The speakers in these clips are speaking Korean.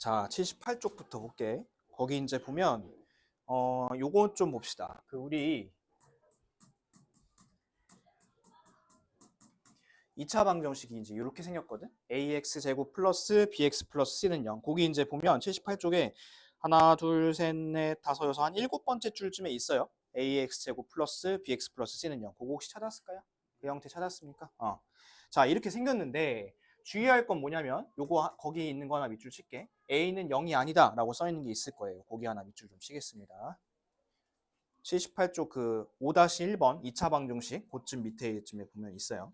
자, 78쪽부터 볼게. 거기 이제 보면 요거 좀 봅시다. 그 우리 2차 방정식이 이제 이렇게 생겼거든. ax 제곱 플러스 bx 플러스 c는 0. 거기 이제 보면 78쪽에 하나, 둘, 셋, 넷, 다섯, 여섯 한 7번째 줄쯤에 있어요. ax 제곱 플러스 bx 플러스 c는 0. 그거 혹시 찾았을까요? 그 형태 찾았습니까? 자, 이렇게 생겼는데 주의할 건 뭐냐면 요거 거기 있는 거 하나 밑줄 칠게. a는 0이 아니다 라고 써 있는 게 있을 거예요. 거기 하나 밑줄 좀 치겠습니다. 78쪽 그 5-1번 2차 방정식 그쯤 밑에쯤에 보면 있어요.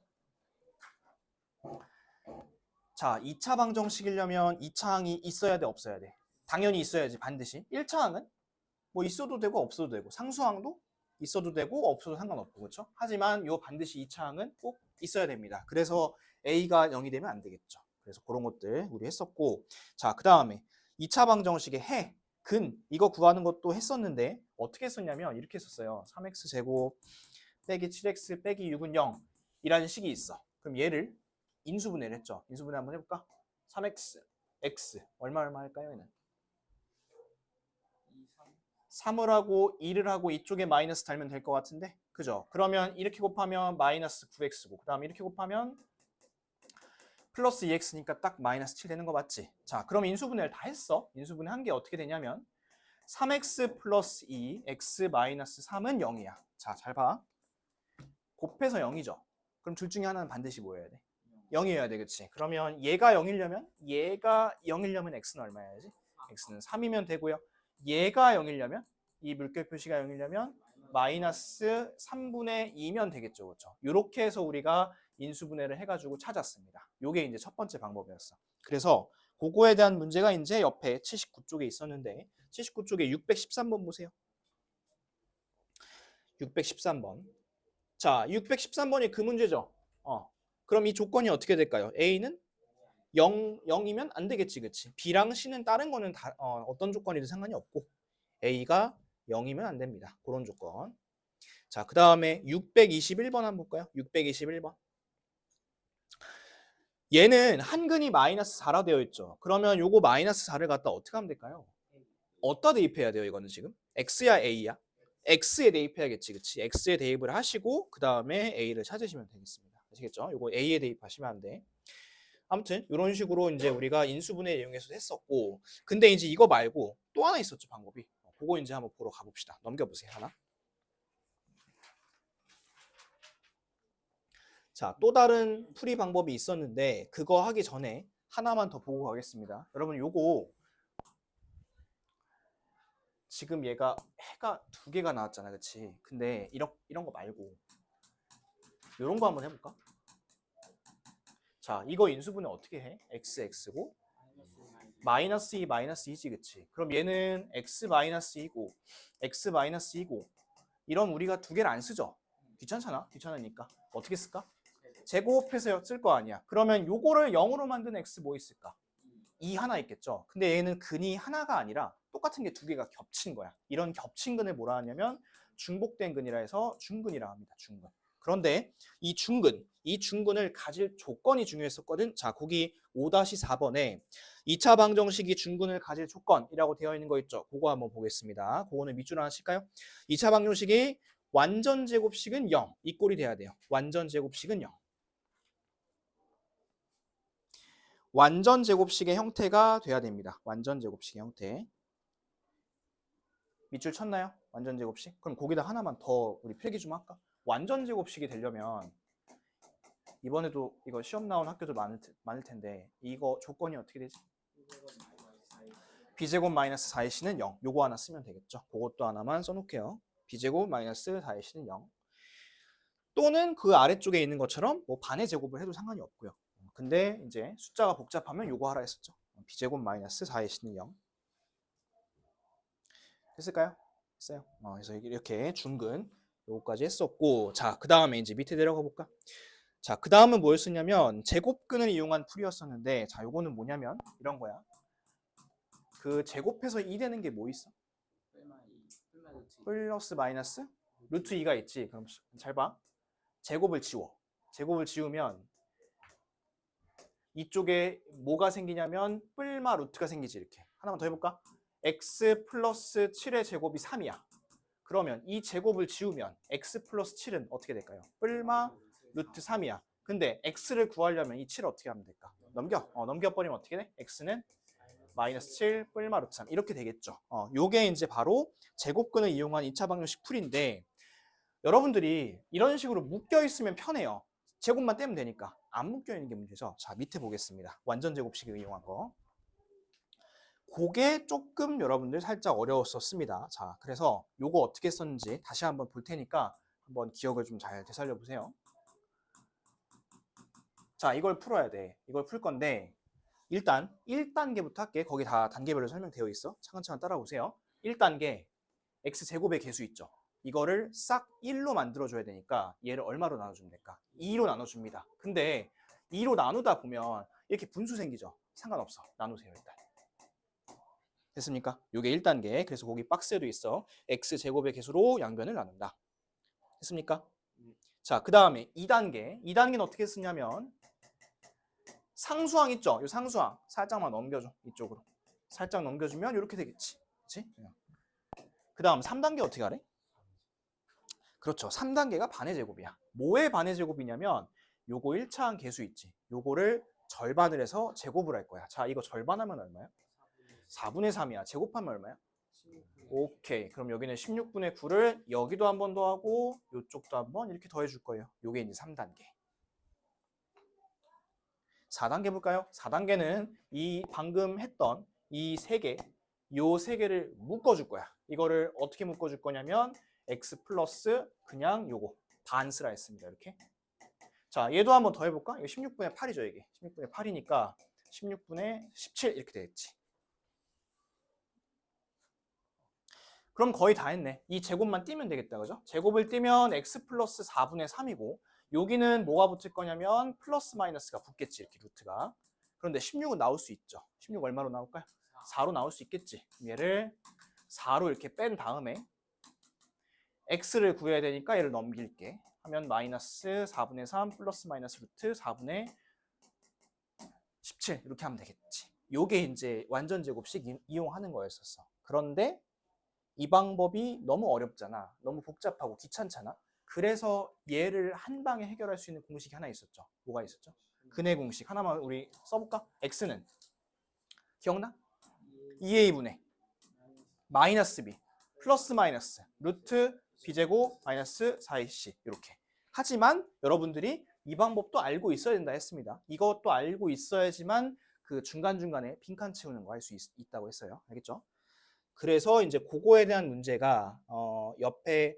자, 2차 방정식이려면 2차항이 있어야 돼, 없어야 돼? 당연히 있어야지, 반드시. 1차항은 뭐 있어도 되고 없어도 되고, 상수항도 있어도 되고 없어도 상관없고, 그렇죠? 하지만 요 반드시 2차항은 꼭 있어야 됩니다. 그래서 A가 0이 되면 안 되겠죠. 그래서 그런 것들 우리 했었고, 자, 그 다음에 2차 방정식의 해, 근 이거 구하는 것도 했었는데 어떻게 했었냐면 이렇게 했었어요. 3x 제곱 빼기 7x 빼기 6은 0 이라는 식이 있어. 그럼 얘를 인수분해를 했죠. 인수분해 한번 해볼까? 3x, x 얼마 할까요? 얘는 3을 하고 2를 하고 이쪽에 마이너스 달면 될 것 같은데, 그죠? 그러면 이렇게 곱하면 마이너스 9x고 그 다음에 이렇게 곱하면 플러스 2x니까 딱 마이너스 7 되는 거 맞지? 자, 그럼 인수분해를 다 했어. 인수분해 한 게 어떻게 되냐면 3x 플러스 2, x 마이너스 3은 0이야. 자, 잘 봐. 곱해서 0이죠. 그럼 둘 중에 하나는 반드시 뭐여야 돼? 0이어야 돼, 그치? 그러면 얘가 0이려면 x는 얼마여야지? x는 3이면 되고요. 얘가 0이려면 이 물결 표시가 0이려면 마이너스 3분의 2면 되겠죠, 그렇죠? 이렇게 해서 우리가 인수분해를 해가지고 찾았습니다. 요게 이제 첫 번째 방법이었어. 그래서 그거에 대한 문제가 이제 옆에 79쪽에 있었는데 79쪽에 613번 보세요. 613번. 자, 613번이 그 문제죠. 그럼 이 조건이 어떻게 될까요? A는 0이면 안 되겠지, 그치? B랑 C는 다른 거는 다, 어떤 조건이든 상관이 없고 A가 0이면 안 됩니다. 그런 조건. 자, 그 다음에 621번 한번 볼까요? 621번. 얘는 한근이 마이너스 4라 되어 있죠. 그러면 요거 마이너스 4를 갖다 어떻게 하면 될까요? 어디다 대입해야 돼요, 이거는 지금? X야, A야? X에 대입해야겠지, 그치? X에 대입을 하시고 그 다음에 A를 찾으시면 되겠습니다. 아시겠죠? 요거 A에 대입하시면 안 돼. 아무튼 이런 식으로 이제 우리가 인수분해 이용해서 했었고, 근데 이제 이거 말고 또 하나 있었죠, 방법이. 그거 이제 한번 보러 가봅시다. 넘겨보세요, 하나. 자, 또 다른 풀이 방법이 있었는데 그거 하기 전에 하나만 더 보고 가겠습니다. 여러분 요거 지금 얘가 해가 2개가 나왔잖아, 그치? 근데 이런 거 말고 이런 거 한번 해볼까? 자, 이거 인수분해 어떻게 해? x고 마이너스 2 마이너스 2지, 그치? 그럼 얘는 x 마이너스 2고 x 마이너스 2고 이런 우리가 2개를 안 쓰죠? 귀찮으니까 어떻게 쓸까? 제곱해서 쓸 거 아니야. 그러면 요거를 0으로 만든 x 뭐 있을까? 2 하나 있겠죠. 근데 얘는 근이 하나가 아니라 똑같은 게 2개가 겹친 거야. 이런 겹친 근을 뭐라 하냐면 중복된 근이라 해서 중근이라 합니다. 중근. 그런데 이 중근을 가질 조건이 중요했었거든. 자, 거기 5-4번에 2차 방정식이 중근을 가질 조건이라고 되어 있는 거 있죠. 그거 한번 보겠습니다. 그거는 밑줄 하나 칠까요? 2차 방정식이 완전 제곱식은 0. 이 꼴이 돼야 돼요. 완전 제곱식은 0. 완전 제곱식의 형태가 돼야 됩니다. 완전 제곱식의 형태. 밑줄 쳤나요? 완전 제곱식? 그럼 거기다 하나만 더 우리 필기 좀 할까? 완전 제곱식이 되려면 이번에도 이거 시험 나온 학교도 많을 텐데 이거 조건이 어떻게 되지? b제곱 마이너스 4의 c는 0. 요거 하나 쓰면 되겠죠. 그것도 하나만 써놓을게요. b제곱 마이너스 4의 c는 0. 또는 그 아래쪽에 있는 것처럼 뭐 반의 제곱을 해도 상관이 없고요. 근데 이제 숫자가 복잡하면 요거 하라 했었죠. b제곱 마이너스 4의 c는 0. 했을까요? 했어요. 그래서 이렇게 중근 요거까지 했었고, 자, 그 다음에 이제 밑에 내려가 볼까? 자, 그 다음은 뭐였었냐면 제곱근을 이용한 풀이었었는데, 자, 요거는 뭐냐면 이런 거야. 그 제곱해서 2 되는 게 뭐 있어? 플러스 마이너스 루트 2가 있지. 그럼 잘 봐. 제곱을 지워. 제곱을 지우면 이쪽에 뭐가 생기냐면 뿔마 루트가 생기지. 이렇게 하나만 더 해볼까? x 플러스 7의 제곱이 3이야. 그러면 이 제곱을 지우면 x 플러스 7은 어떻게 될까요? 뿔마 루트 3이야. 근데 x를 구하려면 이 7을 어떻게 하면 될까? 넘겨버리면 어떻게 돼? x는 마이너스 7 뿔마 루트 3 이렇게 되겠죠. 요게 이제 바로 제곱근을 이용한 2차 방정식 풀인데, 여러분들이 이런 식으로 묶여 있으면 편해요. 제곱만 떼면 되니까. 안 묶여 있는 게 문제죠. 자, 밑에 보겠습니다. 완전 제곱식을 이용한 거. 그게 조금 여러분들 살짝 어려웠었습니다. 자, 그래서 요거 어떻게 썼는지 다시 한번 볼 테니까 한번 기억을 좀 잘 되살려 보세요. 자, 이걸 풀어야 돼. 이걸 풀 건데 일단 1단계부터 할게. 거기 다 단계별로 설명되어 있어. 차근차근 따라오세요. 1단계 x제곱의 개수 있죠. 이거를 싹 1로 만들어줘야 되니까 얘를 얼마로 나눠주면 될까? 2로 나눠줍니다. 근데 2로 나누다 보면 이렇게 분수 생기죠. 상관없어. 나누세요 일단. 됐습니까? 이게 1단계. 그래서 거기 박스에도 있어. x제곱의 개수로 양변을 나눈다. 됐습니까? 자, 그 다음에 2단계. 2단계는 어떻게 쓰냐면 상수항 있죠? 이 상수항 살짝만 넘겨줘. 이쪽으로. 살짝 넘겨주면 이렇게 되겠지. 그렇지? 그 다음 3단계 어떻게 하래? 그렇죠. 3단계가 반의 제곱이야. 뭐의 반의 제곱이냐면 요거 1차항 개수 있지. 요거를 절반을 해서 제곱을 할 거야. 자, 이거 절반하면 얼마야? 4분의 3이야. 제곱하면 얼마야? 오케이. 그럼 여기는 16분의 9를 여기도 한 번 더 하고 요쪽도 한 번 이렇게 더해 줄 거예요. 요게 이제 3단계. 4단계 볼까요? 4단계는 이 방금 했던 이 세 개, 요 세 개를 묶어 줄 거야. 이거를 어떻게 묶어 줄 거냐면 x 플러스 그냥 요거 반 쓰라 했습니다. 이렇게. 자, 얘도 한번 더 해볼까? 이거 16분의 8이죠, 이게. 16분의 8이니까 16분의 17 이렇게 되겠지. 그럼 거의 다 했네. 이 제곱만 띄면 되겠다, 그죠? 제곱을 띄면 x 플러스 4분의 3이고 여기는 뭐가 붙을 거냐면 플러스 마이너스가 붙겠지, 이렇게 루트가. 그런데 16은 나올 수 있죠. 16 얼마로 나올까요? 4로 나올 수 있겠지. 얘를 4로 이렇게 뺀 다음에 x를 구해야 되니까 얘를 넘길게. 하면 마이너스 4분의 3 플러스 마이너스 루트 4분의 17 이렇게 하면 되겠지. 요게 이제 완전 제곱식 이용하는 거였었어. 그런데 이 방법이 너무 어렵잖아. 너무 복잡하고 귀찮잖아. 그래서 얘를 한 방에 해결할 수 있는 공식이 하나 있었죠. 뭐가 있었죠? 근해 공식 하나만 우리 써볼까? x는 기억나? 2a분의 마이너스 b 플러스 마이너스 루트 b제곱 마이너스 4ac 이렇게. 하지만 여러분들이 이 방법도 알고 있어야 된다 했습니다. 이것도 알고 있어야지만 그 중간중간에 빈칸 채우는 거 할 수 있다고 했어요. 알겠죠? 그래서 이제 그거에 대한 문제가 옆에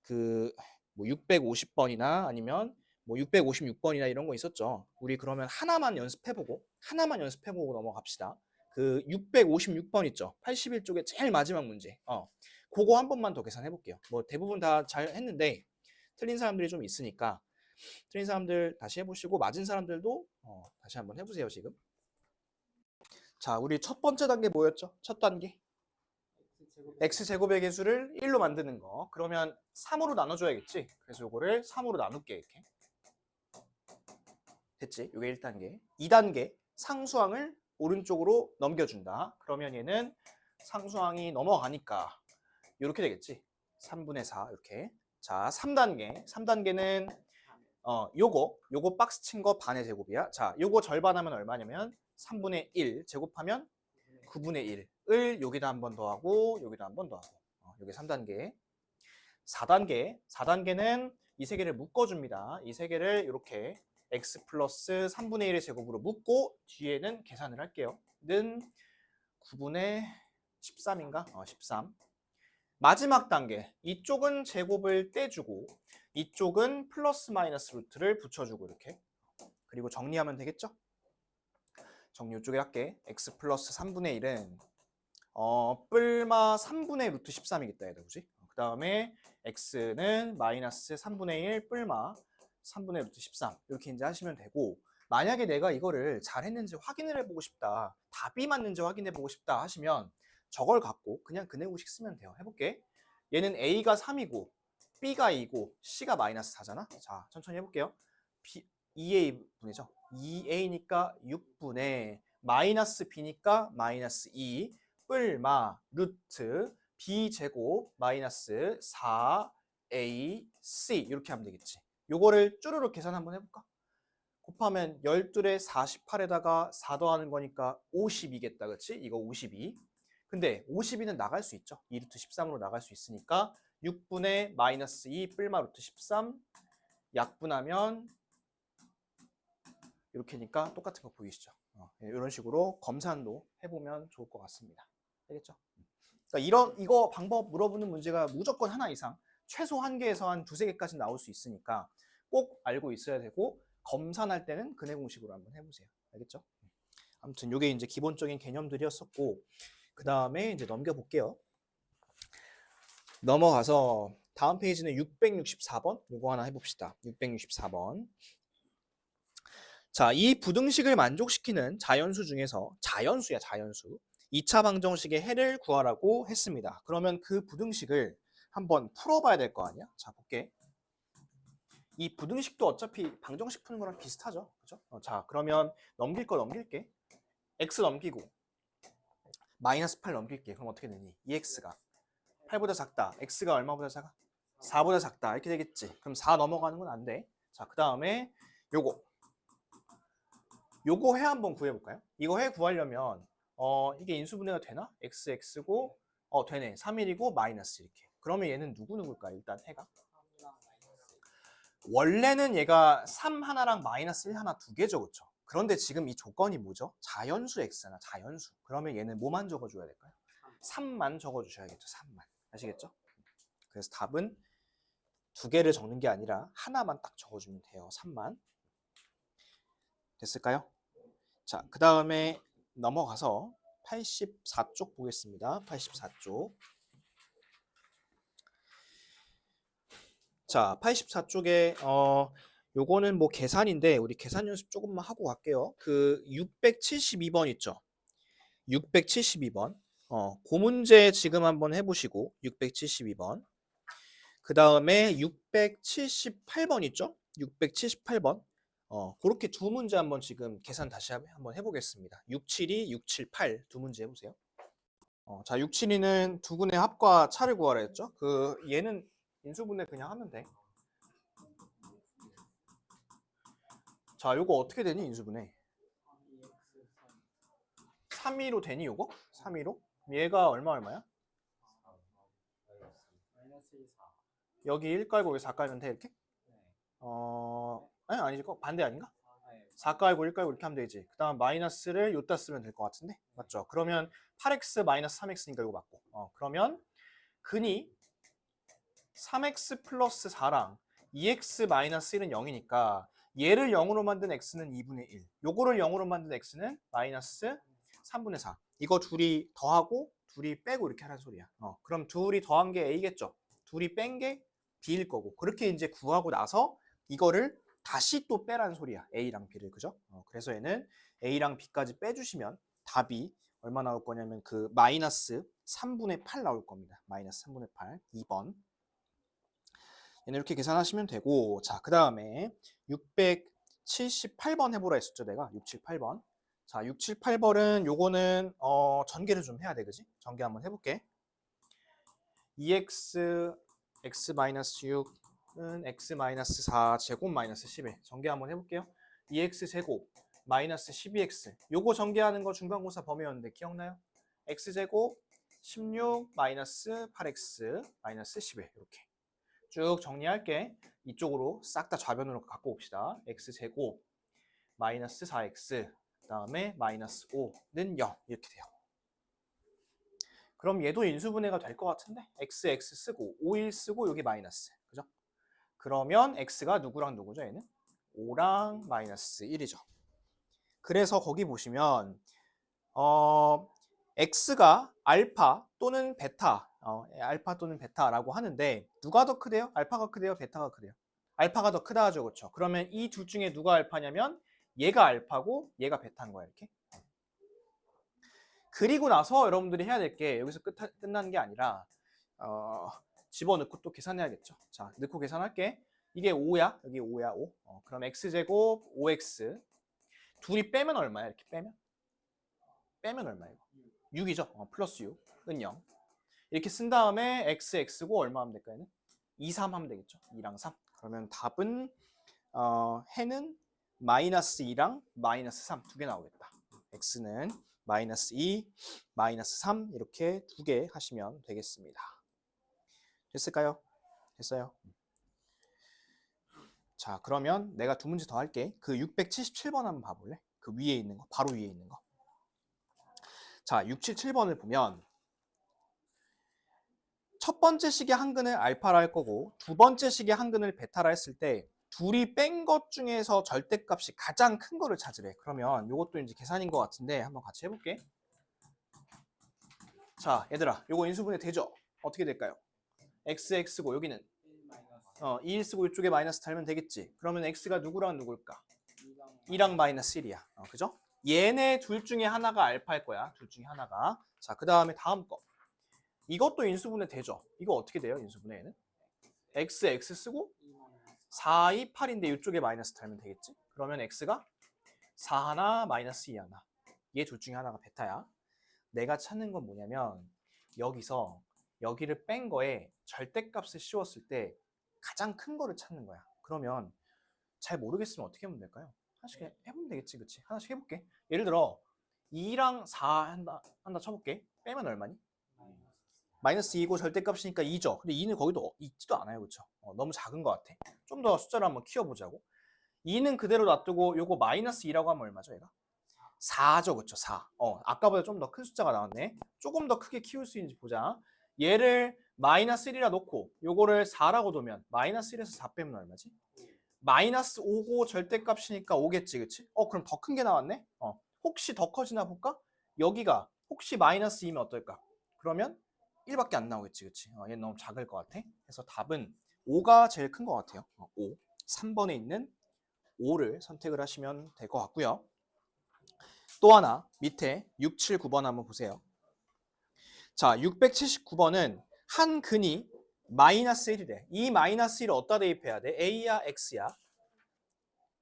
그 뭐 650번이나 아니면 뭐 656번이나 이런 거 있었죠. 우리 그러면 하나만 연습해보고 넘어갑시다. 그 656번 있죠. 81쪽에 제일 마지막 문제. 그거 한 번만 더 계산해 볼게요. 뭐 대부분 다 잘 했는데 틀린 사람들이 좀 있으니까 틀린 사람들 다시 해보시고 맞은 사람들도 다시 한번 해보세요. 지금. 자, 우리 첫 번째 단계 뭐였죠? 첫 단계. x제곱의 개수를 1로 만드는 거. 그러면 3으로 나눠줘야겠지. 그래서 요거를 3으로 나눌게. 이렇게. 됐지? 요게 1단계. 2단계 상수항을 오른쪽으로 넘겨준다. 그러면 얘는 상수항이 넘어가니까 이렇게 되겠지. 3분의 4 이렇게. 자, 3단계는 요거 박스 친 거 반의 제곱이야. 자, 요거 절반하면 얼마냐면 3분의 1 제곱하면 9분의 1을 여기다 한 번 더 하고 여기다 한 번 더 하고. 요게 3단계. 4단계는 이 세 개를 묶어줍니다. 이 세 개를 이렇게 x 플러스 3분의 1의 제곱으로 묶고 뒤에는 계산을 할게요. 는 9분의 13인가? 13. 마지막 단계. 이쪽은 제곱을 떼주고 이쪽은 플러스 마이너스 루트를 붙여주고 이렇게. 그리고 정리하면 되겠죠? 정리 이쪽에 할게. x 플러스 3분의 1은 뿔마 3분의 루트 13이겠다 얘들 그지? 그 다음에 x는 마이너스 3분의 1 뿔마 3분의 루트 13 이렇게 이제 하시면 되고, 만약에 내가 이거를 잘 했는지 확인을 해보고 싶다, 답이 맞는지 확인해보고 싶다 하시면 저걸 갖고 그냥 근해공식 쓰면 돼요. 해볼게. 얘는 a가 3이고 b가 2고 c가 마이너스 4잖아. 자, 천천히 해볼게요. 2a 분이죠. 2a니까 6분의 마이너스 b니까 마이너스 2 뿔마 루트 b 제곱 마이너스 4ac 이렇게 하면 되겠지. 요거를 쭈루룩 계산 한번 해볼까? 곱하면 12에 48에다가 4 더하는 거니까 50이겠다. 그치? 이거 52. 근데 52는 나갈 수 있죠. 2루트 13으로 나갈 수 있으니까 6분의 마이너스 2 뿔마 루트 13 약분하면 이렇게니까 똑같은 거 보이시죠? 이런 식으로 검산도 해보면 좋을 것 같습니다. 알겠죠? 그러니까 이거 방법 물어보는 문제가 무조건 하나 이상 최소 한 개에서 한 두세 개까지 나올 수 있으니까 꼭 알고 있어야 되고 검산할 때는 근해 공식으로 한번 해보세요. 알겠죠? 아무튼 이게 이제 기본적인 개념들이었었고 그 다음에 이제 넘겨볼게요. 넘어가서 다음 페이지는 664번 요거 하나 해봅시다. 664번. 자, 이 부등식을 만족시키는 자연수 중에서 자연수야 자연수 2차 방정식의 해를 구하라고 했습니다. 그러면 그 부등식을 한번 풀어봐야 될 거 아니야? 자, 볼게. 이 부등식도 어차피 방정식 푸는 거랑 비슷하죠. 그죠? 자, 그러면 넘길 거 넘길게. x 넘기고 마이너스 8 넘길게. 그럼 어떻게 되니? 2x가 8보다 작다. x가 얼마보다 작아? 4보다 작다. 이렇게 되겠지. 그럼 4 넘어가는 건 안 돼. 자, 그 다음에 요거 해 한번 구해볼까요? 이거 해 구하려면 이게 인수분해가 되나? x고 되네. 3일이고 마이너스 이렇게. 그러면 얘는 누구일까? 일단 해가 원래는 얘가 3 하나랑 마이너스 1 하나 두 개죠. 그렇죠? 그런데 지금 이 조건이 뭐죠? 자연수 x나 자연수. 그러면 얘는 뭐만 적어줘야 될까요? 3만 적어주셔야겠죠. 3만. 아시겠죠? 그래서 답은 두 개를 적는 게 아니라 하나만 딱 적어주면 돼요. 3만. 됐을까요? 자, 그 다음에 넘어가서 84쪽 보겠습니다. 84쪽. 자, 84쪽에 요거는 뭐 계산인데 우리 계산 연습 조금만 하고 갈게요. 그 672번 있죠? 672번. 그 문제 지금 한번 해보시고 672번. 그 다음에 678번 있죠? 678번. 그렇게 두 문제 한번 지금 계산 다시 한번 해보겠습니다. 672, 678 두 문제 해보세요. 자, 672는 두 분의 합과 차를 구하라 했죠? 얘는 인수분해 그냥 하면 돼. 자, 요거 어떻게 되니 인수분해? 3위로 되니 요거? 3위로? 얘가 얼마야? 여기 1 깔고 여기 4 깔면 돼 이렇게? 아니 아니지 반대 아닌가? 4 깔고 1 깔고 이렇게 하면 되지. 그 다음 마이너스를 요따 쓰면 될 것 같은데 맞죠? 그러면 8x 마이너스 3x니까 이거 맞고 그러면 근이 3x 플러스 4랑 2x 마이너스 1은 0이니까 얘를 0으로 만든 x는 2분의 1 요거를 0으로 만든 x는 마이너스 3분의 4 이거 둘이 더하고 둘이 빼고 이렇게 하라는 소리야. 그럼 둘이 더한 게 a겠죠? 둘이 뺀 게 b일 거고 그렇게 이제 구하고 나서 이거를 다시 또 빼라는 소리야. a랑 b를 그죠? 그래서 얘는 a랑 b까지 빼주시면 답이 얼마 나올 거냐면 그 마이너스 3분의 8 나올 겁니다. 마이너스 3분의 8 2번 얘는 이렇게 계산하시면 되고 자 그 다음에 678번 해보라 했었죠 내가 678번 자 678번은 요거는 전개를 좀 해야 돼 그지? 전개 한번 해볼게 2x x-6은 x-4 제곱 마이너스 11 전개 한번 해볼게요 2x 제곱 마이너스 12x 요거 전개하는 거 중간고사 범위였는데 기억나요? x제곱 16 마이너스 8x 마이너스 11 이렇게 쭉 정리할게. 이쪽으로 싹 다 좌변으로 갖고 옵시다. x제곱 마이너스 4x 그 다음에 마이너스 5는 0 이렇게 돼요. 그럼 얘도 인수분해가 될 것 같은데 x 쓰고 5일 쓰고 여기 마이너스 그죠? 그러면 x가 누구랑 누구죠 얘는? 5랑 마이너스 1이죠. 그래서 거기 보시면 x가 알파 또는 베타 알파 또는 베타라고 하는데 누가 더 크대요? 알파가 크대요? 베타가 크대요? 알파가 더 크다 하죠. 그렇죠? 그러면 이 둘 중에 누가 알파냐면 얘가 알파고 얘가 베타인 거야 이렇게. 그리고 나서 여러분들이 해야 될 게 여기서 끝나는 게 아니라 집어넣고 또 계산해야겠죠. 자, 넣고 계산할게. 이게 5야. 여기 5야, 5. 그럼 x제곱 5x. 둘이 빼면 얼마야? 이렇게 빼면? 빼면 얼마야? 이거? 6이죠. 플러스 6. 은 0. 이렇게 쓴 다음에 x, x고 얼마 하면 될까요? 2, 3 하면 되겠죠. 2랑 3. 그러면 답은 해는 마이너스 2랑 마이너스 3 두 개 나오겠다. x는 마이너스 2, 마이너스 3 이렇게 두 개 하시면 되겠습니다. 됐을까요? 됐어요. 자, 그러면 내가 두 문제 더 할게. 그 677번 한번 봐볼래? 그 위에 있는 거, 바로 위에 있는 거. 자, 677번을 보면 첫 번째 식의 한근을 알파라 할 거고 두 번째 식의 한근을 베타라 했을 때 둘이 뺀 것 중에서 절대값이 가장 큰 거를 찾으래. 그러면 이것도 이제 계산인 것 같은데 한번 같이 해볼게. 자, 얘들아, 요거 인수분해 되죠? 어떻게 될까요? xx고 여기는 2일 쓰고 이쪽에 마이너스 달면 되겠지. 그러면 x가 누구랑 누굴까? 2랑 마이너스 1이야. 그죠? 얘네 둘 중에 하나가 알파일 거야. 둘 중에 하나가. 자, 그 다음에 다음 거. 이것도 인수분해 되죠? 이거 어떻게 돼요? 인수분해에는? x 쓰고 4, 2, 8인데 이쪽에 마이너스 달면 되겠지? 그러면 x가 4 하나 마이너스 2 하나. 얘 둘 중에 하나가 베타야. 내가 찾는 건 뭐냐면 여기서 여기를 뺀 거에 절대값을 씌웠을 때 가장 큰 거를 찾는 거야. 그러면 잘 모르겠으면 어떻게 하면 될까요? 하나씩 해보면 되겠지, 그치? 하나씩 해볼게. 예를 들어 2랑 4 한다 쳐볼게. 빼면 얼마니? 마이너스 2고 절대값이니까 2죠. 근데 2는 거기도 있지도 않아요, 그쵸? 너무 작은 것 같아. 좀 더 숫자를 한번 키워보자고. 2는 그대로 놔두고 요거 마이너스 2라고 하면 얼마죠, 얘가? 4죠, 그쵸? 4. 아까보다 좀 더 큰 숫자가 나왔네. 조금 더 크게 키울 수 있는지 보자. 얘를 마이너스 1이라 놓고 요거를 4라고 두면 마이너스 1에서 4 빼면 얼마지? 마이너스 5고 절대값이니까 5겠지, 그치? 그럼 더 큰 게 나왔네? 혹시 더 커지나 볼까? 여기가 혹시 마이너스 2면 어떨까? 그러면 1밖에 안 나오겠지, 그치? 얘는 너무 작을 것 같아. 그래서 답은 5가 제일 큰 것 같아요. 5. 3번에 있는 5를 선택을 하시면 될 것 같고요. 또 하나 밑에 679번 한번 보세요. 자, 679번은 한 근이 마이너스 1이래. 이 마이너스 1을 어디다 대입해야 돼? A야, X야?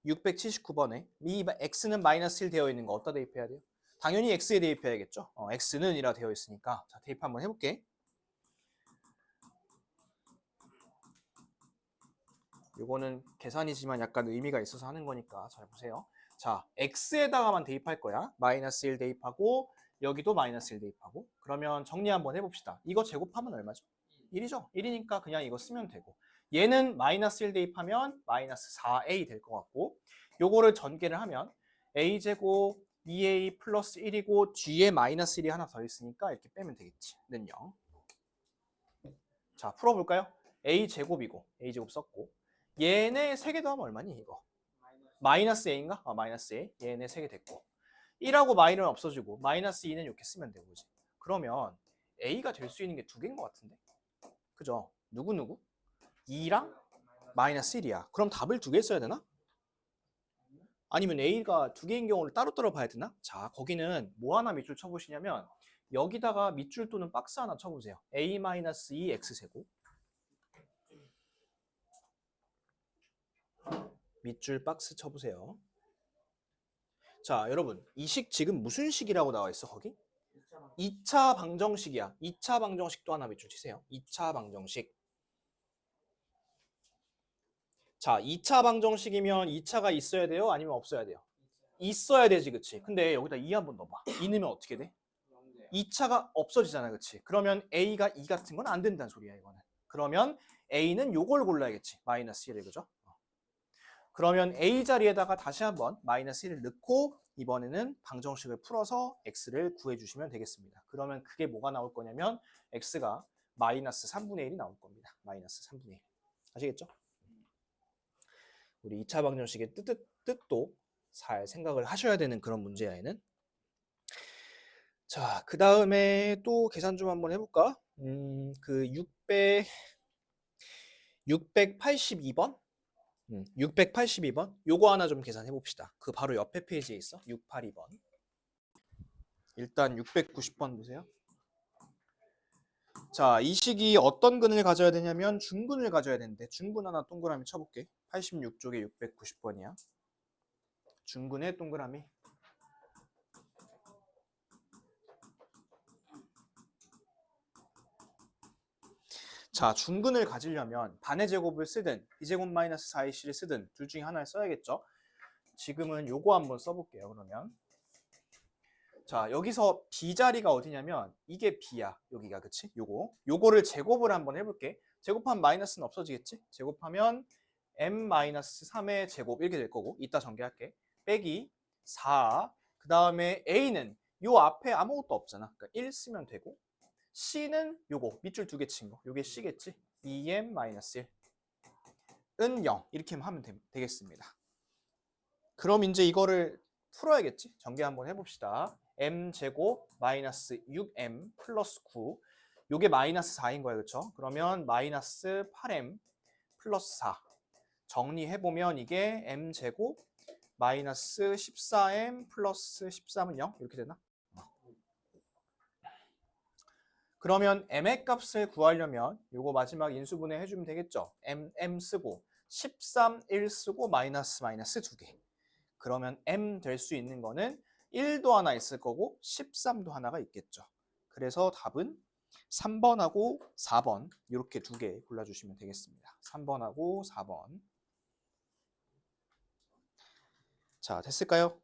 679번에 이 X는 마이너스 1 되어 있는 거 어디다 대입해야 돼요? 당연히 X에 대입해야겠죠? X는 이라 되어 있으니까. 자, 대입 한번 해볼게. 이거는 계산이지만 약간 의미가 있어서 하는 거니까 잘 보세요. 자, X에다가만 대입할 거야. 마이너스 1 대입하고 여기도 마이너스 1 대입하고. 그러면 정리 한번 해봅시다. 이거 제곱하면 얼마죠? 1이죠? 1이니까 그냥 이거 쓰면 되고. 얘는 마이너스 1 대입하면 마이너스 4a 될 것 같고 요거를 전개를 하면 a제곱 2a 플러스 1이고 뒤에 마이너스 1이 하나 더 있으니까 이렇게 빼면 되겠지. 는 0. 자, 풀어볼까요? a제곱이고 a제곱 썼고 얘네 3개 더하면 얼마니 이거? 마이너스 a인가? 마이너스 a. 얘네 3개 됐고 1하고 마이너는 없어지고 마이너스 2는 이렇게 쓰면 되고 그지? 그러면 a가 될 수 있는 게 2개인 것 같은데? 그죠? 누구? 2랑 마이너스 1이야. 그럼 답을 2개 써야 되나? 아니면 a가 2개인 경우를 따로따로 봐야 되나? 자, 거기는 뭐 하나 밑줄 쳐보시냐면 여기다가 밑줄 또는 박스 하나 쳐보세요. a-2 x제곱 밑줄 박스 쳐보세요. 자, 여러분 이 식 지금 무슨 식이라고 나와 있어 거기? 2차 방정식이야. 2차 방정식도 하나 밑줄 치세요. 2차 방정식. 자, 2차 방정식이면 2차가 있어야 돼요? 아니면 없어야 돼요? 있어야 되지, 그치? 근데 여기다 2 한번 넣어봐. 2 넣으면 어떻게 돼? 2차가 없어지잖아, 그치? 그러면 A가 2 같은 건 안 된다는 소리야, 이거는. 그러면 A는 요걸 골라야겠지. 마이너스 1을, 그죠? 그러면 A 자리에다가 다시 한번 마이너스 1을 넣고 이번에는 방정식을 풀어서 X를 구해주시면 되겠습니다. 그러면 그게 뭐가 나올 거냐면 X가 마이너스 3분의 1이 나올 겁니다. 마이너스 3분의 1. 아시겠죠? 우리 2차 방정식의 뜻도 잘 생각을 하셔야 되는 그런 문제야, 얘는. 자, 그 다음에 또 계산 좀 한번 해볼까? 그 682번? 682번? 요거 하나 좀 계산해 봅시다. 그 바로 옆에 페이지에 있어. 682번. 일단 690번 보세요. 자, 이 식이 어떤 근을 가져야 되냐면 중근을 가져야 되는데 중근 하나 동그라미 쳐볼게. 86쪽에 690번이야. 중근의 동그라미. 자, 중근을 가지려면 반의 제곱을 쓰든 2제곱 마이너스 4ac를 쓰든 둘 중에 하나를 써야겠죠. 지금은 요거 한번 써볼게요. 그러면 자, 여기서 b 자리가 어디냐면 이게 b야. 여기가 그치? 요거를 제곱을 한번 해볼게. 제곱하면 마이너스는 없어지겠지? 제곱하면 m-3의 제곱 이렇게 될 거고 이따 전개할게. 빼기 4. 그 다음에 a는 요 앞에 아무것도 없잖아. 그러니까 1 쓰면 되고 c는 요거 밑줄 두 개 친 거. 요게 c겠지? 2m-1은 0 이렇게 하면 되겠습니다. 그럼 이제 이거를 풀어야겠지? 전개 한번 해봅시다. m제곱 마이너스 6m 플러스 9 요게 마이너스 4인 거예요. 그렇죠? 그러면 마이너스 8m 플러스 4 정리해보면 이게 m제곱 마이너스 14m 플러스 13은 0 이렇게 되나? 그러면 m의 값을 구하려면 요거 마지막 인수분해 해주면 되겠죠? m 쓰고 13, 1 쓰고 마이너스 2개. 그러면 m 될 수 있는 거는 1도 하나 있을 거고 13도 하나가 있겠죠. 그래서 답은 3번하고 4번 이렇게 두 개 골라주시면 되겠습니다. 3번하고 4번. 자, 됐을까요?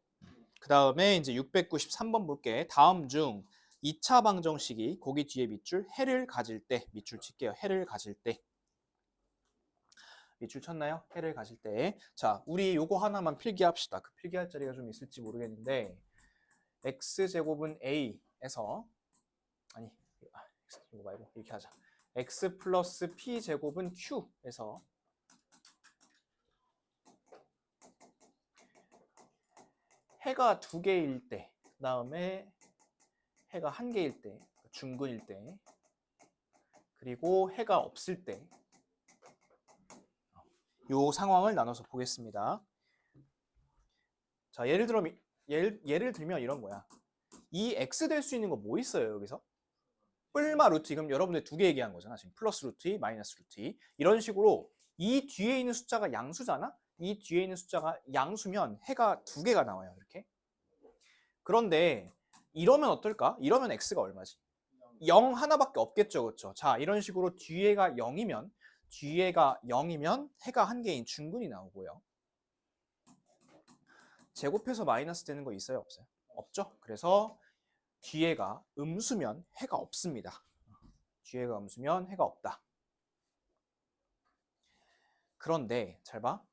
그 다음에 이제 693번 볼게. 다음 중 2차 방정식이 거기 뒤에 밑줄 해를 가질 때 밑줄 칠게요. 해를 가질 때 밑줄 쳤나요? 해를 가질 때. 자, 우리 요거 하나만 필기합시다. 그 필기할 자리가 좀 있을지 모르겠는데 x제곱은 a에서 아니 이거 말고 이렇게 하자. x 플러스 p제곱은 q에서 해가 두 개일 때, 그 다음에 해가 한 개일 때, 중근일 때, 그리고 해가 없을 때, 요 상황을 나눠서 보겠습니다. 자, 예를 들면 이런 거야. 이 x 될 수 있는 거 뭐 있어요, 여기서? 뿔마 루트 2, 그럼 여러분들 두 개 얘기한 거잖아. 지금 플러스 루트 2, 마이너스 루트 2. 이런 식으로 이 뒤에 있는 숫자가 양수잖아? 이 뒤에 있는 숫자가 양수면 해가 두 개가 나와요, 이렇게. 그런데 이러면 어떨까? 이러면 x가 얼마지? 0 하나밖에 없겠죠, 그렇죠? 자, 이런 식으로 뒤에가 0이면 해가 한 개인 중근이 나오고요. 제곱해서 마이너스 되는 거 있어요, 없어요? 없죠? 그래서 뒤에가 음수면 해가 없습니다. 뒤에가 음수면 해가 없다. 그런데 잘 봐.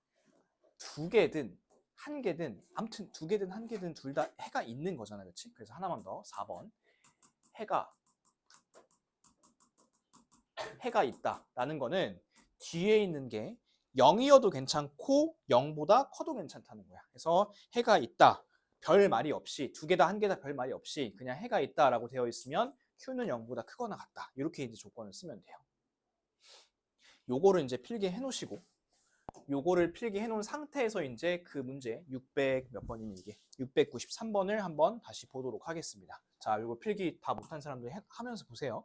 두 개든 한 개든 아무튼 두 개든 한 개든 둘 다 해가 있는 거잖아, 그렇지? 그래서 하나만 더 4번 해가 있다라는 거는 뒤에 있는 게 0이어도 괜찮고 0보다 커도 괜찮다는 거야. 그래서 해가 있다. 별 말이 없이 두 개 다 한 개 다 별 말이 없이 그냥 해가 있다라고 되어 있으면 Q는 0보다 크거나 같다. 이렇게 이제 조건을 쓰면 돼요. 요거를 이제 필기해 놓으시고 요거를 필기해 놓은 상태에서 이제 그 문제 600 몇 번이니 이게 693번을 한번 다시 보도록 하겠습니다. 자, 요거 필기 다 못한 사람들 하면서 보세요.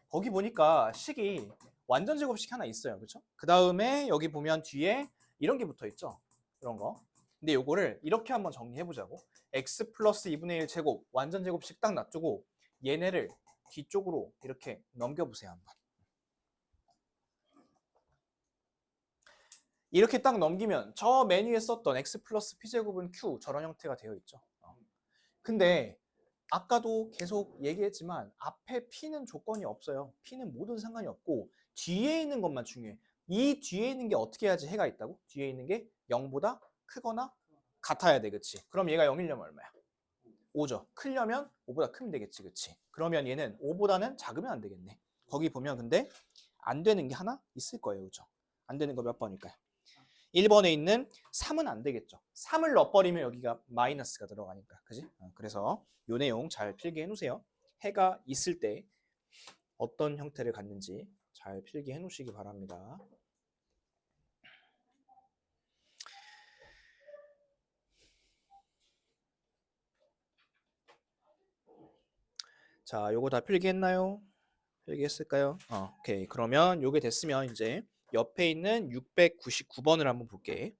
거기 보니까 식이 완전 제곱식 하나 있어요. 그렇죠? 그 다음에 여기 보면 뒤에 이런 게 붙어 있죠. 이런 거. 근데 요거를 이렇게 한번 정리해 보자고. x 플러스 2분의 1 제곱 완전 제곱식 딱 놔두고 얘네를 뒤쪽으로 이렇게 넘겨보세요. 한번. 이렇게 딱 넘기면 저 메뉴에 썼던 x 플러스 p제곱은 q 저런 형태가 되어 있죠. 근데 아까도 계속 얘기했지만 앞에 P는 조건이 없어요. P는 모든 상관이 없고 뒤에 있는 것만 중요해. 이 뒤에 있는 게 어떻게 해야지 해가 있다고? 뒤에 있는 게 0보다 크거나 같아야 돼. 그치? 그럼 얘가 0이려면 얼마야? 5죠. 크려면 5보다 크면 되겠지. 그치? 그러면 얘는 5보다는 작으면 안 되겠네. 거기 보면 근데 안 되는 게 하나 있을 거예요. 그죠? 안 되는 거 몇 번일까요? 1번에 있는 3은 안 되겠죠. 3을 넣어버리면 여기가 마이너스가 들어가니까. 그지? 그래서 요 내용 잘 필기해 놓으세요. 해가 있을 때 어떤 형태를 갖는지 잘 필기해 놓으시기 바랍니다. 자, 요거 다 필기했나요? 얘기했을까요? 오케이. 그러면 요게 됐으면 이제 옆에 있는 699번을 한번 볼게.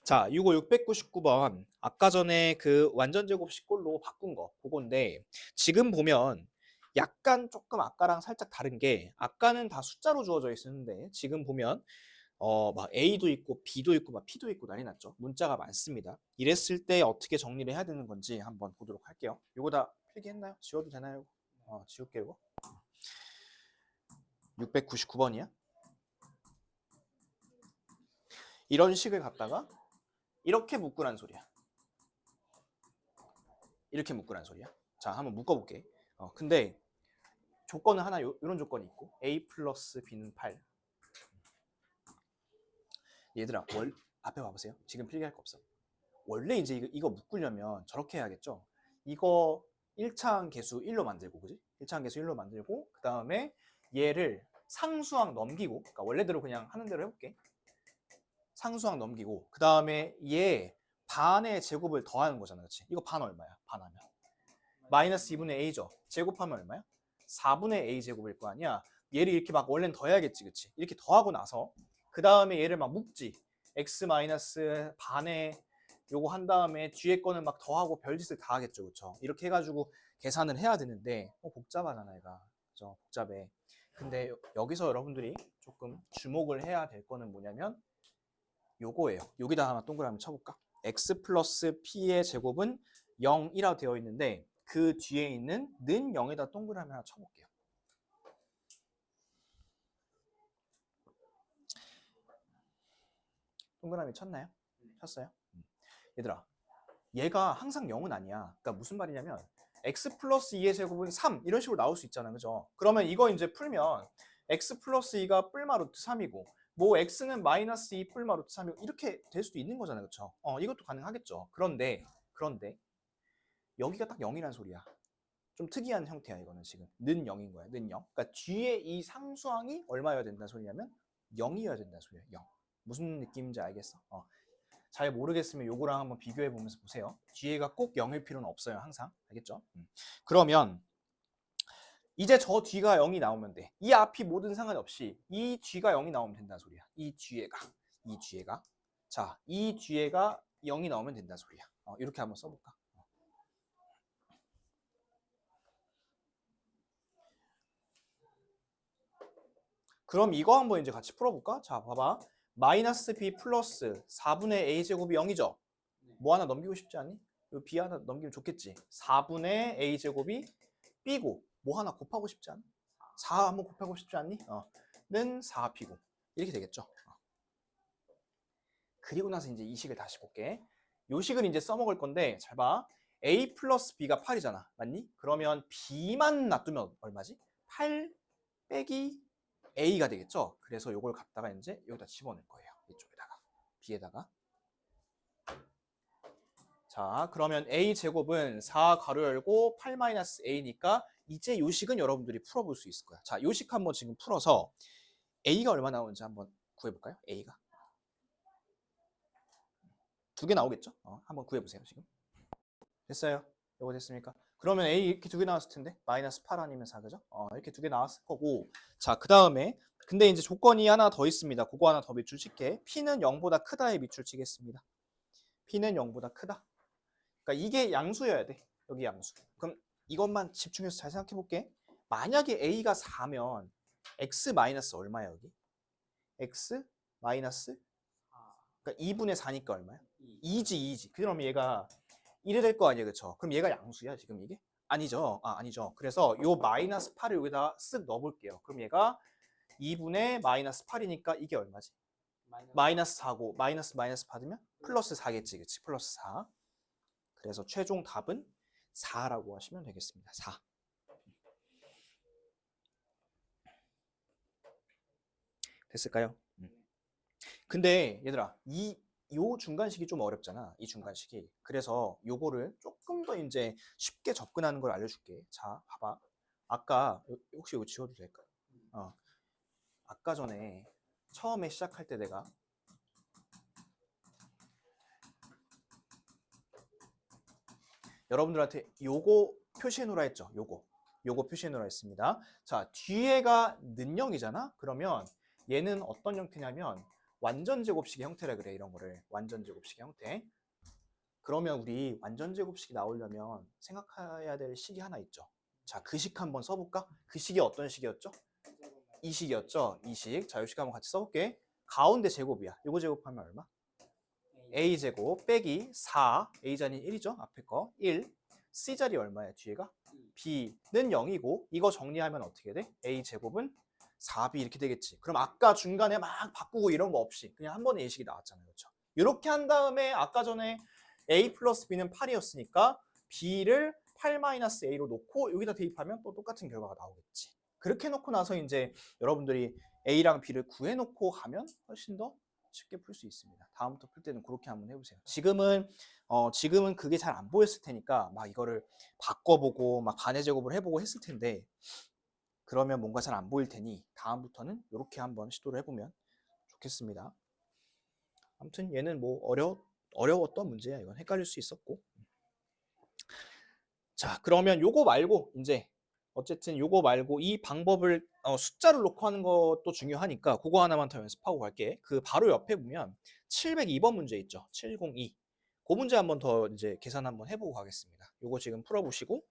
자, 이거 699번 아까 전에 그 완전 제곱식 꼴로 바꾼 거 그건데 지금 보면 약간 조금 아까랑 살짝 다른 게 아까는 다 숫자로 주어져 있었는데 지금 보면 막 A도 있고 B도 있고 막 P도 있고 난리 났죠. 문자가 많습니다. 이랬을 때 어떻게 정리를 해야 되는 건지 한번 보도록 할게요. 이거 다 필기했나요? 지워도 되나요? 지울게 이거. 699번이야. 이런 식을 갖다가 이렇게 묶으란 소리야. 이렇게 묶으란 소리야. 자, 한번 묶어볼게. 근데 조건은 하나 이런 조건이 있고 A 플러스 B는 8. 얘들아, 앞에 봐보세요. 지금 필기할 거 없어. 원래 이제 이거 묶으려면 저렇게 해야겠죠. 이거 1차항 계수 1로 만들고, 그지? 1차항 계수 1로 만들고 그 다음에 얘를 상수항 넘기고, 그러니까 원래대로 그냥 하는 대로 해볼게. 상수항 넘기고 그 다음에 얘 반의 제곱을 더하는 거잖아, 그렇지? 이거 반 얼마야? 반하면 마이너스 2분의 a죠. 제곱하면 얼마야? 4분의 a 제곱일 거 아니야. 얘를 이렇게 막 원래는 더해야겠지, 그치? 이렇게 더하고 나서 그 다음에 얘를 막 묶지. x 마이너스 반에 요거 한 다음에 뒤에 거는 막 더하고 별짓을 다 하겠죠, 그쵸? 이렇게 해가지고 계산을 해야 되는데 복잡하잖아, 얘가. 그죠? 복잡해. 근데 여기서 여러분들이 조금 주목을 해야 될 거는 뭐냐면 요거예요. 여기다 하나 동그라미 쳐볼까? x 플러스 p의 제곱은 0이라 되어 있는데 그 뒤에 있는 는 0에다 동그라미 하나 쳐볼게요. 동그라미 쳤나요? 쳤어요? 얘들아, 얘가 항상 0은 아니야. 그러니까 무슨 말이냐면 x 플러스 2의 제곱은 3 이런 식으로 나올 수 있잖아, 그죠? 그러면 이거 이제 풀면 x 플러스 2가 뿔마 루트 3이고 뭐 x는 마이너스 2 뿔마 루트 3이고 이렇게 될 수도 있는 거잖아요, 그렇죠? 이것도 가능하겠죠. 그런데 여기가 딱 0이란 소리야. 좀 특이한 형태야, 이거는 지금. 는 0인 거야, 는 0. 그러니까 뒤에 이 상수항이 얼마여야 된다는 소리냐면 0이어야 된다는 소리야, 0. 무슨 느낌인지 알겠어? 잘 모르겠으면 요거랑 한번 비교해 보면서 보세요. 뒤에가 꼭 0일 필요는 없어요, 항상. 알겠죠? 그러면 이제 저 뒤가 0이 나오면 돼. 이 앞이 뭐든 상관없이 이 뒤가 0이 나오면 된다는 소리야. 이 뒤에가. 자, 이 뒤에가 0이 나오면 된다는 소리야. 이렇게 한번 써볼까? 그럼 이거 한번 이제 같이 풀어볼까? 자, 봐봐. 마이너스 b 플러스 4분의 a 제곱이 0이죠? 뭐 하나 넘기고 싶지 않니? b 하나 넘기면 좋겠지. 4분의 a 제곱이 b고 뭐 하나 곱하고 싶지 않니? 4 한번 곱하고 싶지 않니? 는 4b고 이렇게 되겠죠. 그리고 나서 이제 이 식을 다시 볼게. 요 식을 이제 써먹을 건데 잘 봐. a 플러스 b가 8이잖아. 맞니? 그러면 b만 놔두면 얼마지? 8 빼기 a가 되겠죠. 그래서 요걸 갖다가 이제 여기다 집어넣을 거예요. 이쪽에다가 b에다가. 자, 그러면 a 제곱은 4 가로 열고 8 마이너스 a니까 이제 요 식은 여러분들이 풀어볼 수 있을 거야. 자, 요 식 한번 지금 풀어서 a가 얼마 나오는지 한번 구해볼까요? a가 두 개 나오겠죠? 한번 구해보세요. 지금 됐어요? 요거 됐습니까? 그러면 a 이렇게 두 개 나왔을 텐데 마이너스 8 아니면 4 그죠? 이렇게 두 개 나왔을 거고 자, 그 다음에 근데 이제 조건이 하나 더 있습니다. 그거 하나 더 밑줄 칠게. p는 0보다 크다에 밑줄 치겠습니다. p는 0보다 크다. 그러니까 이게 양수여야 돼. 여기 양수. 그럼 이것만 집중해서 잘 생각해 볼게. 만약에 a가 4면 x 마이너스 얼마야 여기? x 마이너스 그러니까 2분의 4니까 얼마야? 2지. 그럼 얘가 이래 될 거 아니야, 그쵸? 그럼 얘가 양수야 지금 이게? 아니죠. 아니죠. 그래서 요 마이너스 8을 여기다 쓱 넣어볼게요. 그럼 얘가 2분의 마이너스 8이니까 이게 얼마지? 마이너스 4고 마이너스 받으면 플러스 4겠지, 그치? 플러스 4. 그래서 최종 답은 4라고 하시면 되겠습니다. 4. 됐을까요? 근데 얘들아, 요 중간식이 좀 어렵잖아. 이 중간식이. 그래서 요거를 조금 더 이제 쉽게 접근하는 걸 알려줄게. 자, 봐봐. 아까 혹시 이거 지워도 될까? 아까 전에 처음에 시작할 때 내가 여러분들한테 요거 표시해 놓으라 했죠. 요거. 요거 표시해 놓으라 했습니다. 자, 뒤에가 는영이잖아. 그러면 얘는 어떤 형태냐면 완전 제곱식의 형태라 그래. 이런 거를 완전 제곱식의 형태. 그러면 우리 완전 제곱식이 나오려면 생각해야 될 식이 하나 있죠. 자, 그 식 한번 써볼까? 그 식이 어떤 식이었죠? 이 식이었죠. 이 식. 자, 이 식 한번 같이 써볼게. 가운데 제곱이야. 요거 제곱하면 얼마? a제곱 빼기 4. a자리는 1이죠. 앞에 거 1. c자리 얼마야? 뒤에가? b는 0이고 이거 정리하면 어떻게 돼? a제곱은 4b 이렇게 되겠지. 그럼 아까 중간에 막 바꾸고 이런 거 없이 그냥 한 번에 예식이 나왔잖아요. 그렇죠? 이렇게 한 다음에 아까 전에 a 플러스 b는 8이었으니까 b를 8-a로 놓고 여기다 대입하면 또 똑같은 결과가 나오겠지. 그렇게 놓고 나서 이제 여러분들이 a랑 b를 구해놓고 가면 훨씬 더 쉽게 풀 수 있습니다. 다음부터 풀 때는 그렇게 한번 해보세요. 지금은 그게 잘 안 보였을 테니까 막 이거를 바꿔보고 막 간의 제곱을 해보고 했을 텐데 그러면 뭔가 잘 안 보일 테니 다음부터는 이렇게 한번 시도를 해보면 좋겠습니다. 아무튼 얘는 뭐 어려웠던 문제야. 이건 헷갈릴 수 있었고. 자, 그러면 요거 말고 이제 어쨌든 요거 말고 이 방법을 숫자를 놓고 하는 것도 중요하니까 그거 하나만 더 연습하고 갈게. 그 바로 옆에 보면 702번 문제 있죠. 702. 그 문제 한번 더 이제 계산 한번 해보고 가겠습니다. 요거 지금 풀어보시고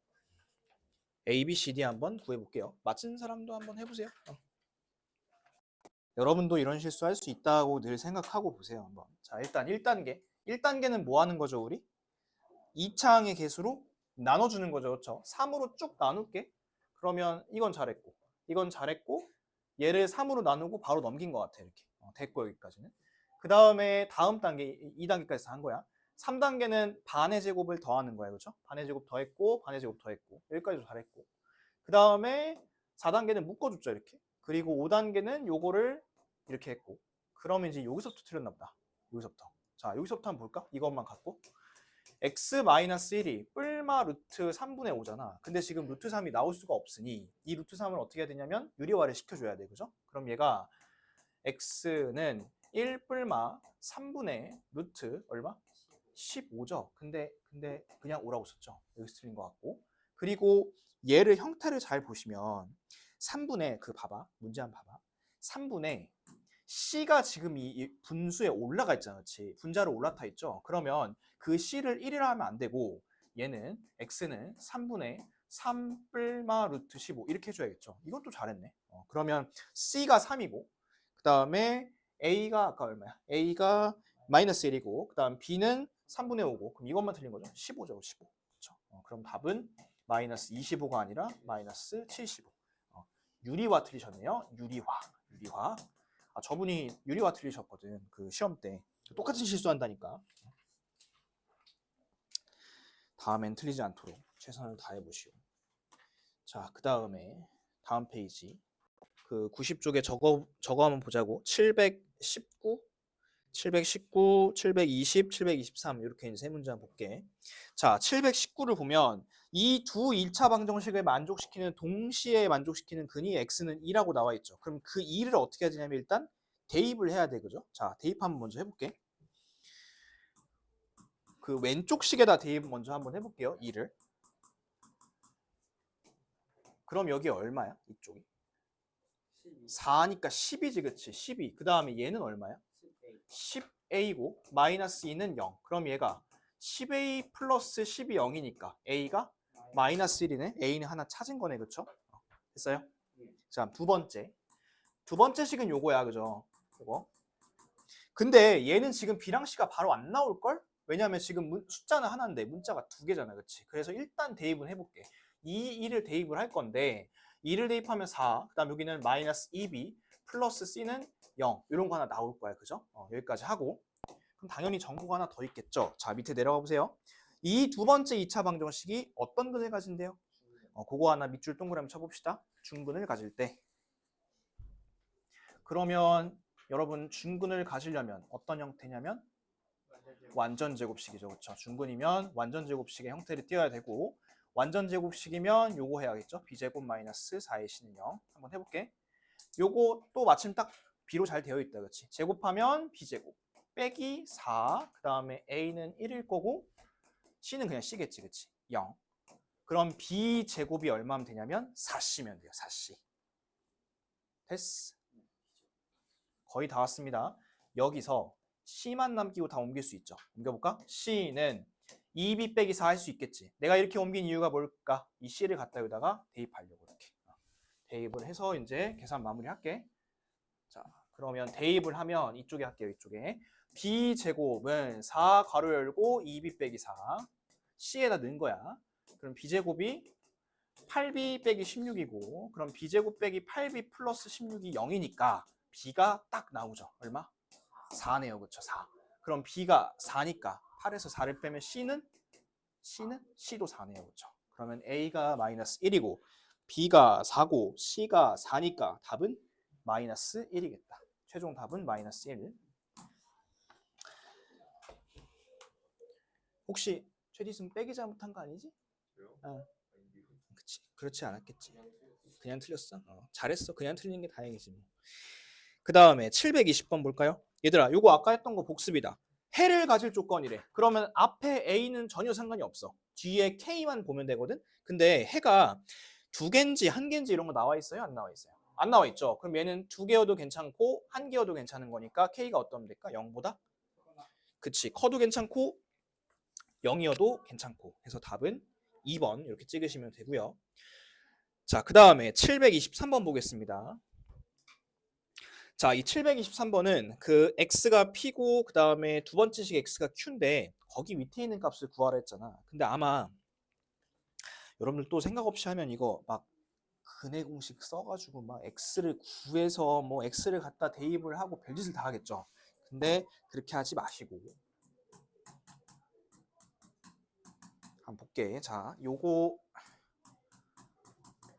A, B, C, D 한번 구해볼게요. 맞힌 사람도 한번 해보세요. 여러분도 이런 실수할 수 있다고 늘 생각하고 보세요. 한번. 자, 일단 1단계. 1단계는 뭐 하는 거죠, 우리? 2차항의 개수로 나눠주는 거죠. 그렇죠? 3으로 쭉 나눌게. 그러면 이건 잘했고, 이건 잘했고, 얘를 3으로 나누고 바로 넘긴 것 같아. 이렇게. 됐고, 여기까지는. 그 다음에 다음 단계, 2단계까지 한 거야. 3단계는 반의 제곱을 더하는 거야. 그렇죠? 반의 제곱 더했고, 반의 제곱 더했고, 여기까지도 잘했고. 그 다음에 4단계는 묶어줬죠. 이렇게. 그리고 5단계는 요거를 이렇게 했고. 그러면 이제 여기서부터 틀렸나 보다. 여기서부터. 자, 여기서부터 한번 볼까? 이것만 갖고. x-1이 뿔마 루트 3분의 5잖아. 근데 지금 루트 3이 나올 수가 없으니 이 루트 3을 어떻게 해야 되냐면 유리화를 시켜줘야 돼. 그죠? 그럼 얘가 x는 1 뿔마 3분의 루트 얼마? 15죠. 근데 그냥 5라고 썼죠. 여기서 틀린 것 같고. 그리고 얘를 형태를 잘 보시면 3분의 그 봐봐. 문제 한번 봐봐. 3분의 C가 지금 이 분수에 올라가 있잖아. 그렇지? 분자로 올라타 있죠. 그러면 그 C를 1이라 하면 안 되고 얘는 X는 3분의 3 뿔마 루트 15 이렇게 해줘야겠죠. 이것도 잘했네. 그러면 C가 3이고 그 다음에 A가 아까 얼마야? A가 마이너스 1이고 그 다음 B는 3분의 5고 그럼 이것만 틀린 거죠. 15죠. 15. 그렇죠? 그럼 답은 마이너스 25가 아니라 마이너스 75. 유리화 틀리셨네요. 유리화. 저분이 유리화 틀리셨거든. 그 시험 때. 똑같은 실수한다니까. 다음엔 틀리지 않도록 최선을 다해보시오. 자, 그 다음에 다음 페이지. 그 90쪽에 저거 한번 보자고. 719, 720, 723 이렇게 이제 세 문제 한번 볼게. 자, 719를 보면 이 두 1차 방정식을 만족시키는 동시에 만족시키는 근이 x는 2라고 나와 있죠. 그럼 그 2를 어떻게 해야 되냐면 일단 대입을 해야 돼. 그죠? 자, 대입 한번 먼저 해볼게. 그 왼쪽 식에다 대입 먼저 한번 해볼게요. 2를. 그럼 여기 얼마야? 이쪽이? 4니까 10이지, 그치? 12. 그 다음에 얘는 얼마야? 10a고 마이너스 2는 0. 그럼 얘가 10a 플러스 10이 0이니까 a가 마이너스 1이네. a는 하나 찾은 거네. 그쵸? 됐어요? 자, 두 번째 식은 요거야. 그죠? 요거. 근데 얘는 지금 b랑 c가 바로 안 나올걸? 왜냐면 지금 숫자는 하나인데 문자가 두 개잖아. 그치? 그래서 일단 대입은 해볼게. 2를 대입을 할 건데 2를 대입하면 4. 그 다음 여기는 마이너스 2b 플러스 c는 0. 이런 거 하나 나올 거야. 그죠? 여기까지 하고. 그럼 당연히 정보가 하나 더 있겠죠. 자, 밑에 내려가 보세요. 이 두 번째 2차 방정식이 어떤 근을 가진대요? 그거 하나 밑줄 동그라미 쳐봅시다. 중근을 가질 때. 그러면 여러분 중근을 가지려면 어떤 형태냐면 완전 제곱식이죠. 그렇죠? 중근이면 완전 제곱식의 형태를 띄어야 되고 완전 제곱식이면 요거 해야겠죠. b제곱 마이너스 4의 c는 0. 한번 해볼게. 요거 또 마침 딱 b로 잘 되어 있다. 그렇지? 제곱하면 b제곱 빼기 4. 그 다음에 a는 1일 거고 c는 그냥 c겠지. 그치? 0. 그럼 B제곱이 얼마면 되냐면 4C면 돼요. 4C. 됐어. 거의 다 왔습니다. 여기서 C만 남기고 다 옮길 수 있죠. 옮겨볼까? C는 2B 빼기 4 할 수 있겠지. 내가 이렇게 옮긴 이유가 뭘까? 이 C를 갖다 여기다가 대입하려고 이렇게. 대입을 해서 이제 계산 마무리할게. 자, 그러면 대입을 하면 이쪽에 할게요. 이쪽에. B제곱은 4 괄호 열고 2B 빼기 4. C에다 넣은 거야. 그럼 B제곱이 8B 빼기 16이고 그럼 B제곱 빼기 8B 플러스 16이 0이니까 B가 딱 나오죠. 얼마? 4네요. 그쵸? 4. 그럼 B가 4니까 8에서 4를 빼면 C는? C도 4네요. 그쵸? 그러면 A가 마이너스 1이고 B가 4고 C가 4니까 답은 마이너스 1이겠다. 최종 답은 마이너스 1. 혹시 최디슨 빼기 잘못한 거 아니지? 그치. 그렇지 않았겠지. 그냥 틀렸어? 잘했어. 그냥 틀린 게 다행이지 뭐. 그 다음에 720번 볼까요? 얘들아 요거 아까 했던 거 복습이다. 해를 가질 조건이래. 그러면 앞에 A는 전혀 상관이 없어. 뒤에 K만 보면 되거든. 근데 해가 두 개인지 한 개인지 이런 거 나와 있어요? 안 나와 있어요? 안 나와 있죠. 그럼 얘는 두 개여도 괜찮고 한 개여도 괜찮은 거니까 K가 어떠면 될까? 0보다? 그치. 커도 괜찮고 0이어도 괜찮고 해서 답은 2번 이렇게 찍으시면 되고요. 자, 그 다음에 723번 보겠습니다. 자, 이 723번은 그 x가 p고 그 다음에 두 번째 식 x가 q인데 거기 밑에 있는 값을 구하라 했잖아. 근데 아마 여러분들 또 생각 없이 하면 이거 막 근해 공식 써가지고 막 x를 구해서 뭐 x를 갖다 대입을 하고 별짓을 다 하겠죠. 근데 그렇게 하지 마시고 한번 볼게. 자, 요거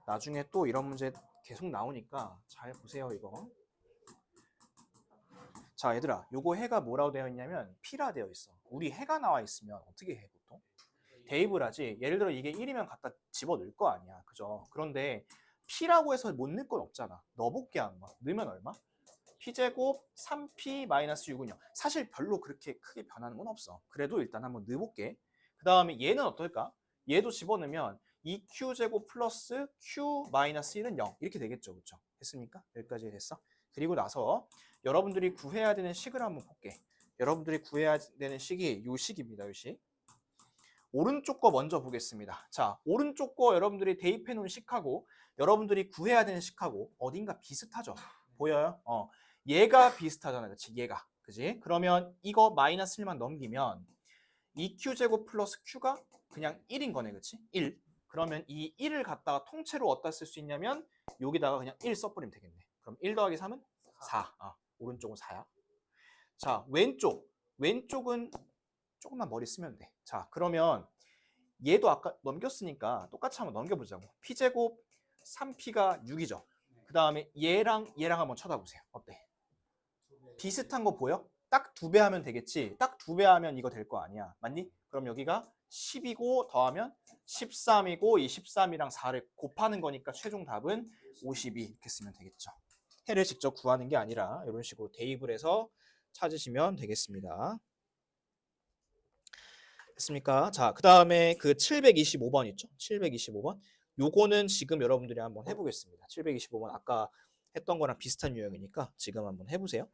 나중에 또 이런 문제 계속 나오니까 잘 보세요. 이거. 자, 얘들아, 요거 해가 뭐라고 되어 있냐면 p라 되어 있어. 우리 해가 나와 있으면 어떻게 해 보통? 대입을 하지. 예를 들어 이게 1이면 갖다 집어넣을 거 아니야. 그죠? 그런데 p라고 해서 못 넣을 건 없잖아. 넣어볼게 한번. 넣으면 얼마? p제곱 3p-6은요. 사실 별로 그렇게 크게 변하는 건 없어. 그래도 일단 한번 넣어볼게. 그 다음에 얘는 어떨까? 얘도 집어넣으면 2q제곱 플러스 q-1은 0 이렇게 되겠죠. 그렇죠? 됐습니까? 여기까지 됐어? 그리고 나서 여러분들이 구해야 되는 식을 한번 볼게. 여러분들이 구해야 되는 식이 요 식입니다. 요 식. 오른쪽 거 먼저 보겠습니다. 자, 오른쪽 거 여러분들이 대입해 놓은 식하고 여러분들이 구해야 되는 식하고 어딘가 비슷하죠? 보여요? 얘가 비슷하잖아. 그치? 얘가. 그지? 그러면 이거 마이너스 1만 넘기면 2q제곱 플러스 q가 그냥 1인 거네. 그치? 1. 그러면 이 1을 갖다가 통째로 어디다 쓸 수 있냐면 여기다가 그냥 1 써버리면 되겠네. 그럼 1 더하기 3은 4. 오른쪽은 4야. 자, 왼쪽은 조금만 머리 쓰면 돼. 자, 그러면 얘도 아까 넘겼으니까 똑같이 한번 넘겨보자고. p제곱 3p가 6이죠. 그 다음에 얘랑 한번 쳐다보세요. 어때? 비슷한 거 보여? 딱 2배 하면 되겠지. 딱 2배 하면 이거 될 거 아니야. 맞니? 그럼 여기가 10이고 더하면 13이고 이 13이랑 4를 곱하는 거니까 최종 답은 52 이렇게 쓰면 되겠죠. 해를 직접 구하는 게 아니라 이런 식으로 대입을 해서 찾으시면 되겠습니다. 됐습니까? 자, 그 다음에 그 725번 있죠? 725번. 요거는 지금 여러분들이 한번 해보겠습니다. 725번 아까 했던 거랑 비슷한 유형이니까 지금 한번 해보세요.